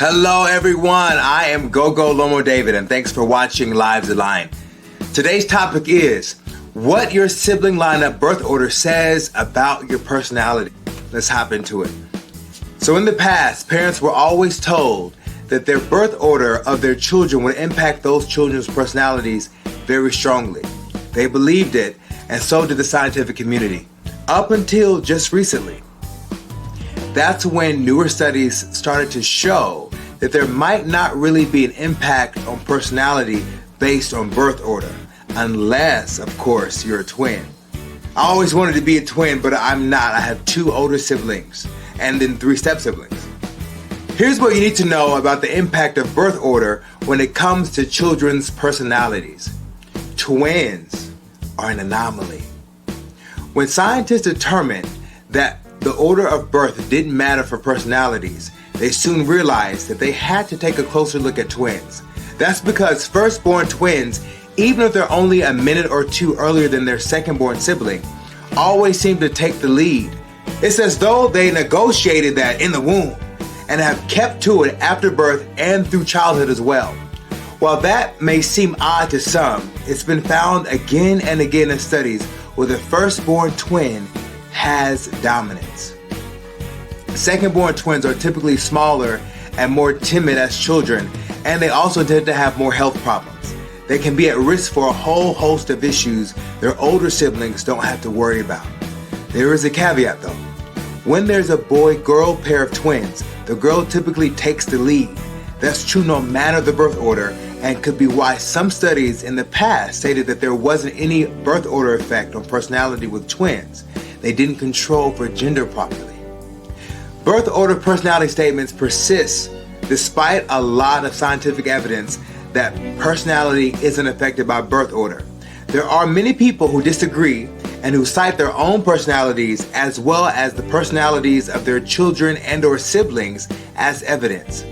Hello everyone, I am Gogo Lomo David and thanks for watching LivesAlign. Today's topic is what your sibling lineup birth order says about your personality. Let's hop into it. So in the past, parents were always told that their birth order of their children would impact those children's personalities very strongly. They believed it, and so did the scientific community, up until just recently. That's when newer studies started to show that there might not really be an impact on personality based on birth order, unless, of course, you're a twin. I always wanted to be a twin, but I'm not. I have 2 older siblings and then 3 step-siblings. Here's what you need to know about the impact of birth order when it comes to children's personalities. Twins are an anomaly. When scientists determined that the order of birth didn't matter for personalities, they soon realized that they had to take a closer look at twins. That's because firstborn twins, even if they're only a minute or 2 earlier than their secondborn sibling, always seem to take the lead. It's as though they negotiated that in the womb and have kept to it after birth and through childhood as well. While that may seem odd to some, it's been found again and again in studies where the firstborn twin has dominance. Secondborn twins are typically smaller and more timid as children, and they also tend to have more health problems. They can be at risk for a whole host of issues their older siblings don't have to worry about. There is a caveat though. When there's a boy-girl pair of twins, the girl typically takes the lead. That's true no matter the birth order, and could be why some studies in the past stated that there wasn't any birth order effect on personality with twins. They didn't control for gender properly. Birth order personality statements persist despite a lot of scientific evidence that personality isn't affected by birth order. There are many people who disagree and who cite their own personalities as well as the personalities of their children and or siblings as evidence.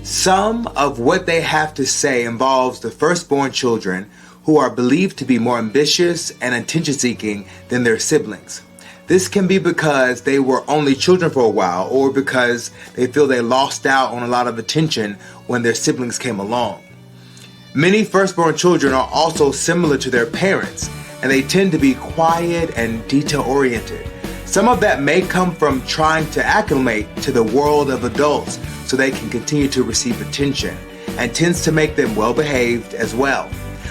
Some of what they have to say involves the firstborn children, who are believed to be more ambitious and attention-seeking than their siblings. This can be because they were only children for a while, or because they feel they lost out on a lot of attention when their siblings came along. Many firstborn children are also similar to their parents, and they tend to be quiet and detail-oriented. Some of that may come from trying to acclimate to the world of adults so they can continue to receive attention, and tends to make them well-behaved as well.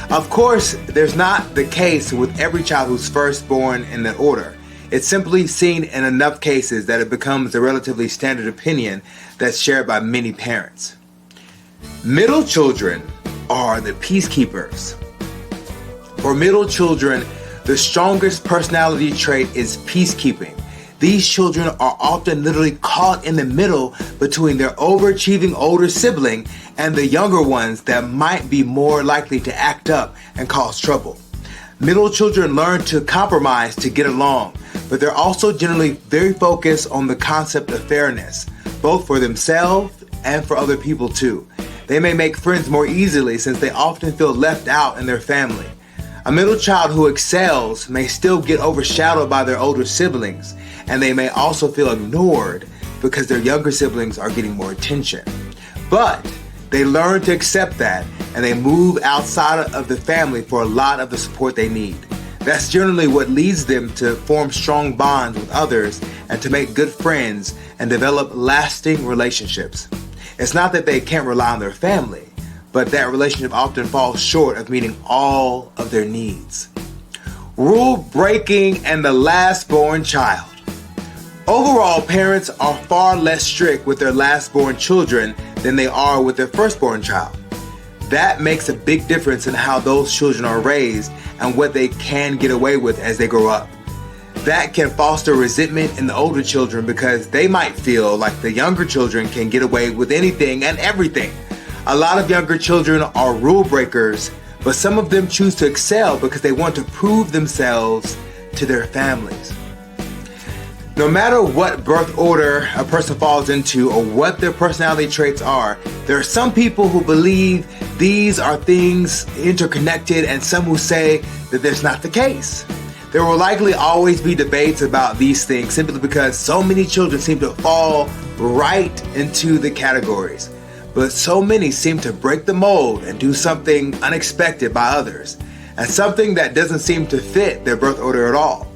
Of course, there's not the case with every child who's firstborn in that order. It's simply seen in enough cases that it becomes a relatively standard opinion that's shared by many parents. Middle children are the peacekeepers. For middle children, the strongest personality trait is peacekeeping. These children are often literally caught in the middle between their overachieving older sibling and the younger ones that might be more likely to act up and cause trouble. Middle children learn to compromise to get along, but they're also generally very focused on the concept of fairness, both for themselves and for other people too. They may make friends more easily since they often feel left out in their family. A middle child who excels may still get overshadowed by their older siblings, and they may also feel ignored because their younger siblings are getting more attention. But they learn to accept that, and they move outside of the family for a lot of the support they need. That's generally what leads them to form strong bonds with others and to make good friends and develop lasting relationships. It's not that they can't rely on their family, but that relationship often falls short of meeting all of their needs. Rule breaking and the last-born child. Overall, parents are far less strict with their last-born children than they are with their firstborn child. That makes a big difference in how those children are raised and what they can get away with as they grow up. That can foster resentment in the older children because they might feel like the younger children can get away with anything and everything. A lot of younger children are rule breakers, but some of them choose to excel because they want to prove themselves to their families. No matter what birth order a person falls into or what their personality traits are, there are some people who believe these are things interconnected and some who say that that's not the case. There will likely always be debates about these things simply because so many children seem to fall right into the categories. but so many seem to break the mold and do something unexpected by others, and something that doesn't seem to fit their birth order at all.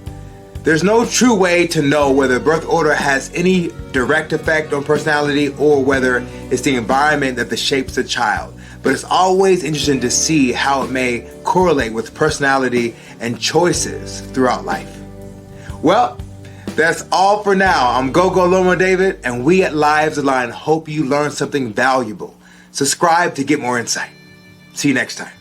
There's no true way to know whether birth order has any direct effect on personality or whether it's the environment that shapes the child, but it's always interesting to see how it may correlate with personality and choices throughout life. Well, that's all for now. I'm Gogo Lomo David, and we at LivesAlign hope you learned something valuable. Subscribe to get more insight. See you next time.